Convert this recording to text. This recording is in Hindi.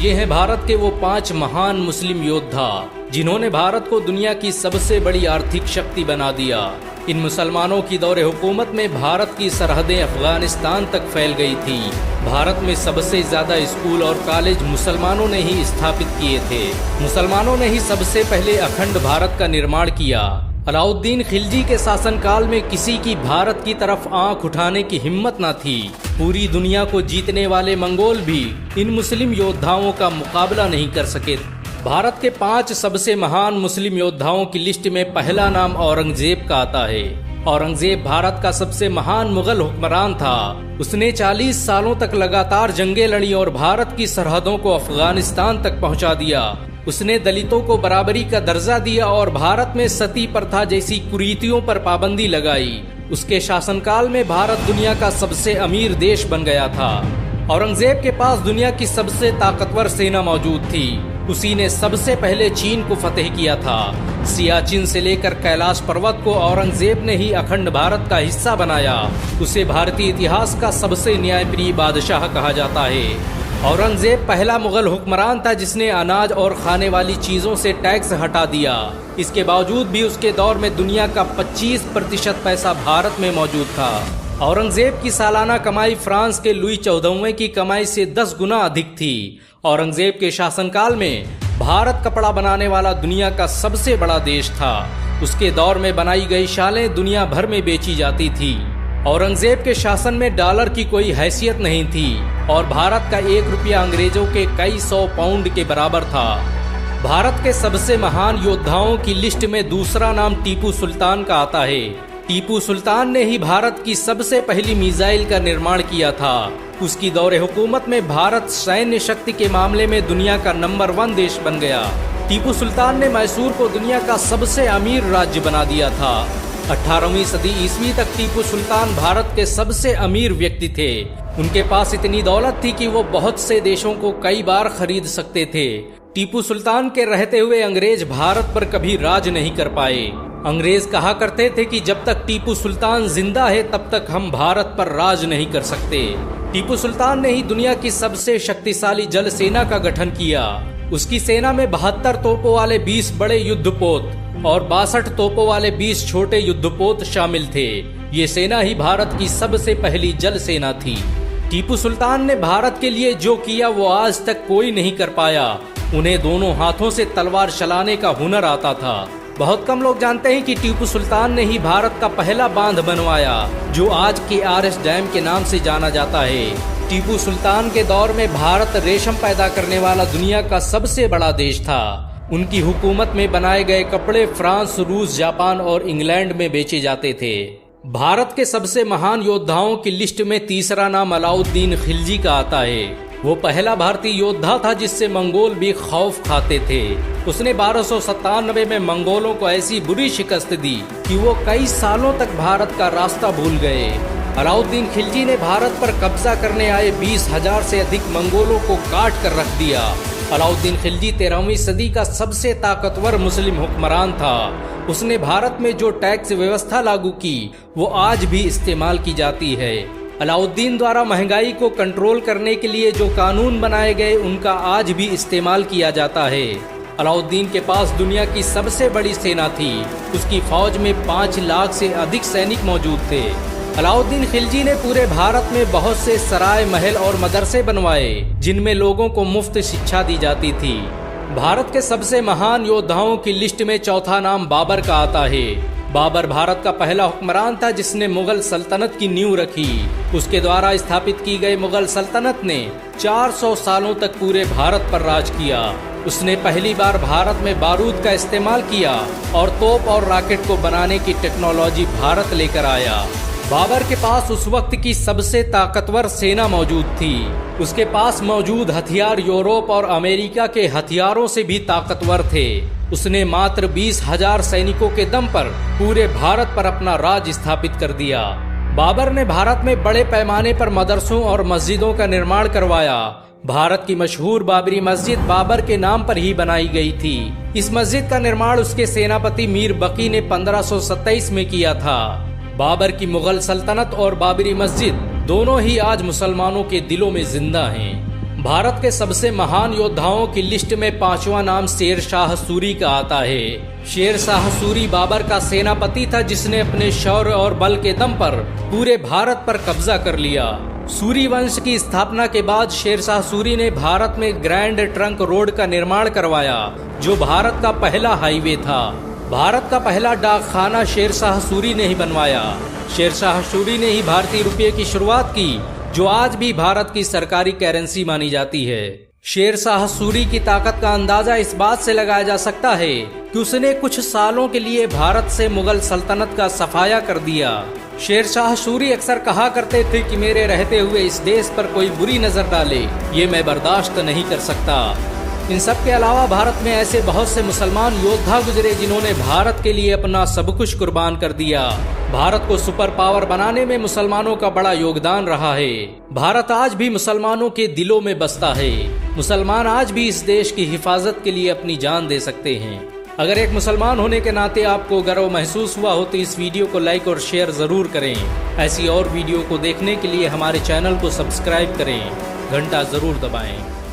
ये हैं भारत के वो 5 महान मुस्लिम योद्धा जिन्होंने भारत को दुनिया की सबसे बड़ी आर्थिक शक्ति बना दिया। इन मुसलमानों की दौरे हुकूमत में भारत की सरहदें अफगानिस्तान तक फैल गई थी। भारत में सबसे ज्यादा स्कूल और कॉलेज मुसलमानों ने ही स्थापित किए थे। मुसलमानों ने ही सबसे पहले अखंड भारत का निर्माण किया। अलाउद्दीन खिलजी के शासनकाल में किसी की भारत की तरफ आंख उठाने की हिम्मत न थी। पूरी दुनिया को जीतने वाले मंगोल भी इन मुस्लिम योद्धाओं का मुकाबला नहीं कर सके। भारत के 5 सबसे महान मुस्लिम योद्धाओं की लिस्ट में पहला नाम औरंगजेब का आता है। औरंगजेब भारत का सबसे महान मुगल हुक्मरान था। उसने 40 सालों तक लगातार जंगें लड़ी और भारत की सरहदों को अफगानिस्तान तक पहुंचा दिया। उसने दलितों को बराबरी का दर्जा दिया और भारत में सती प्रथा जैसी कुरीतियों पर पाबंदी लगाई। उसके शासनकाल में भारत दुनिया का सबसे अमीर देश बन गया था। औरंगजेब के पास दुनिया की सबसे ताकतवर सेना मौजूद थी। उसी ने सबसे पहले चीन को फतेह किया था। सियाचिन से लेकर कैलाश पर्वत को औरंगजेब ने ही अखंड भारत का हिस्सा बनाया। उसे भारतीय इतिहास का सबसे न्यायप्रिय बादशाह कहा जाता है। औरंगजेब पहला मुगल हुक्मरान था जिसने अनाज और खाने वाली चीजों से टैक्स हटा दिया। इसके बावजूद भी उसके दौर में दुनिया का 25% पैसा भारत में मौजूद था। औरंगजेब की सालाना कमाई फ्रांस के लुई 14वें की कमाई से 10 गुना अधिक थी। औरंगजेब के शासनकाल में भारत कपड़ा बनाने वाला दुनिया का सबसे बड़ा देश था। उसके दौर में बनाई गई शालें दुनिया भर में बेची जाती थी। औरंगजेब के शासन में डॉलर की कोई हैसियत नहीं थी और भारत का 1 रुपया अंग्रेजों के कई 100 पाउंड के बराबर था। भारत के सबसे महान योद्धाओं की लिस्ट में दूसरा नाम टीपू सुल्तान का आता है। टीपू सुल्तान ने ही भारत की सबसे पहली मिसाइल का निर्माण किया था। उसकी दौरे हुकूमत में भारत सैन्य शक्ति के मामले में दुनिया का नंबर 1 देश बन गया। टीपू सुल्तान ने मैसूर को दुनिया का सबसे अमीर राज्य बना दिया था। 18वीं सदी ईस्वी तक टीपू सुल्तान भारत के सबसे अमीर व्यक्ति थे। उनके पास इतनी दौलत थी कि वो बहुत से देशों को कई बार खरीद सकते थे। टीपू सुल्तान के रहते हुए अंग्रेज भारत पर कभी राज नहीं कर पाए। अंग्रेज कहा करते थे कि जब तक टीपू सुल्तान जिंदा है तब तक हम भारत पर राज नहीं कर सकते। टीपू सुल्तान ने ही दुनिया की सबसे शक्तिशाली जल सेना का गठन किया। उसकी सेना में 72 तोपों वाले 20 बड़े युद्धपोत और 62 तोपों वाले 20 छोटे युद्धपोत शामिल थे। ये सेना ही भारत की सबसे पहली जल सेना थी। टीपू सुल्तान ने भारत के लिए जो किया वो आज तक कोई नहीं कर पाया। उन्हें दोनों हाथों से तलवार चलाने का हुनर आता था। बहुत कम लोग जानते हैं कि टीपू सुल्तान ने ही भारत का पहला बांध बनवाया जो आज KRS डैम के नाम से जाना जाता है। टीपू सुल्तान के दौर में भारत रेशम पैदा करने वाला दुनिया का सबसे बड़ा देश था। उनकी हुकूमत में बनाए गए कपड़े फ्रांस, रूस, जापान और इंग्लैंड में बेचे जाते थे। भारत के सबसे महान योद्धाओं की लिस्ट में तीसरा नाम अलाउद्दीन खिलजी का आता है। वो पहला भारतीय योद्धा था जिससे मंगोल भी खौफ खाते थे। उसने 1297 में मंगोलों को ऐसी बुरी शिकस्त दी कि वो कई सालों तक भारत का रास्ता भूल गए। अलाउद्दीन खिलजी ने भारत पर कब्जा करने आए 20,000 से अधिक मंगोलों को काट कर रख दिया। अलाउद्दीन खिलजी 13वीं सदी का सबसे ताकतवर मुस्लिम हुक्मरान था। उसने भारत में जो टैक्स व्यवस्था लागू की वो आज भी इस्तेमाल की जाती है। अलाउद्दीन द्वारा महंगाई को कंट्रोल करने के लिए जो कानून बनाए गए उनका आज भी इस्तेमाल किया जाता है। अलाउद्दीन के पास दुनिया की सबसे बड़ी सेना थी। उसकी फौज में 5 लाख से अधिक सैनिक मौजूद थे। अलाउद्दीन खिलजी ने पूरे भारत में बहुत से सराय, महल और मदरसे बनवाए जिनमें लोगों को मुफ्त शिक्षा दी जाती थी। भारत के सबसे महान योद्धाओं की लिस्ट में चौथा नाम बाबर का आता है। बाबर भारत का पहला हुक्मरान था जिसने मुगल सल्तनत की नींव रखी। उसके द्वारा स्थापित की गई मुगल सल्तनत ने 400 सालों तक पूरे भारत पर राज किया। उसने पहली बार भारत में बारूद का इस्तेमाल किया और तोप और रॉकेट को बनाने की टेक्नोलॉजी भारत लेकर आया। बाबर के पास उस वक्त की सबसे ताकतवर सेना मौजूद थी। उसके पास मौजूद हथियार यूरोप और अमेरिका के हथियारों से भी ताकतवर थे। उसने मात्र 20,000 सैनिकों के दम पर पूरे भारत पर अपना राज स्थापित कर दिया। बाबर ने भारत में बड़े पैमाने पर मदरसों और मस्जिदों का निर्माण करवाया। भारत की मशहूर बाबरी मस्जिद बाबर के नाम पर ही बनाई गई थी। इस मस्जिद का निर्माण उसके सेनापति मीर बकी ने 1527 में किया था। बाबर की मुगल सल्तनत और बाबरी मस्जिद दोनों ही आज मुसलमानों के दिलों में जिंदा हैं। भारत के सबसे महान योद्धाओं की लिस्ट में पांचवा नाम शेर शाह सूरी का आता है। शेर शाह सूरी बाबर का सेनापति था जिसने अपने शौर्य और बल के दम पर पूरे भारत पर कब्जा कर लिया। सूरी वंश की स्थापना के बाद शेर शाह सूरी ने भारत में ग्रैंड ट्रंक रोड का निर्माण करवाया, जो भारत का पहला हाईवे था। भारत का पहला डाकखाना शेर शाह सूरी ने ही बनवाया। शेर शाह सूरी ने ही भारतीय रुपये की शुरुआत की, जो आज भी भारत की सरकारी करेंसी मानी जाती है। शेर शाह सूरी की ताकत का अंदाजा इस बात से लगाया जा सकता है कि उसने कुछ सालों के लिए भारत से मुगल सल्तनत का सफाया कर दिया। शेर शाह सूरी अक्सर कहा करते थे कि मेरे रहते हुए इस देश पर कोई बुरी नजर डाले, ये मैं बर्दाश्त नहीं कर सकता। इन सब के अलावा भारत में ऐसे बहुत से मुसलमान योद्धा गुजरे जिन्होंने भारत के लिए अपना सब कुछ कुर्बान कर दिया। भारत को सुपर पावर बनाने में मुसलमानों का बड़ा योगदान रहा है। भारत आज भी मुसलमानों के दिलों में बसता है। मुसलमान आज भी इस देश की हिफाजत के लिए अपनी जान दे सकते हैं। अगर एक मुसलमान होने के नाते आपको गर्व महसूस हुआ हो तो इस वीडियो को लाइक और शेयर जरूर करें। ऐसी और वीडियो को देखने के लिए हमारे चैनल को सब्सक्राइब करें, घंटा जरूर दबाएं।